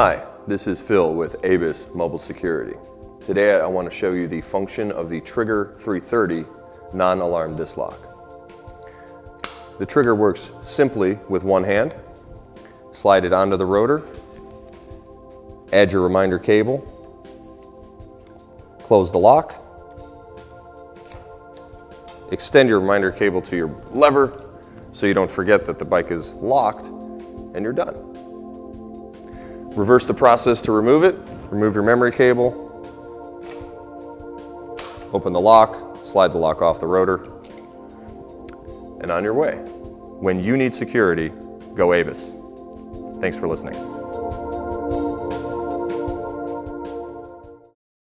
Hi, this is Phil with ABUS Mobile Security. Today I want to show you the function of the Trigger 330 non-alarm disc-lock. The trigger works simply with one hand. Slide it onto the rotor, add your reminder cable, close the lock, extend your reminder cable to your lever so you don't forget that the bike is locked, and you're done. Reverse the process to remove it. Remove your memory cable, open the lock, slide the lock off the rotor, and on your way. When you need security, go ABUS. Thanks for listening.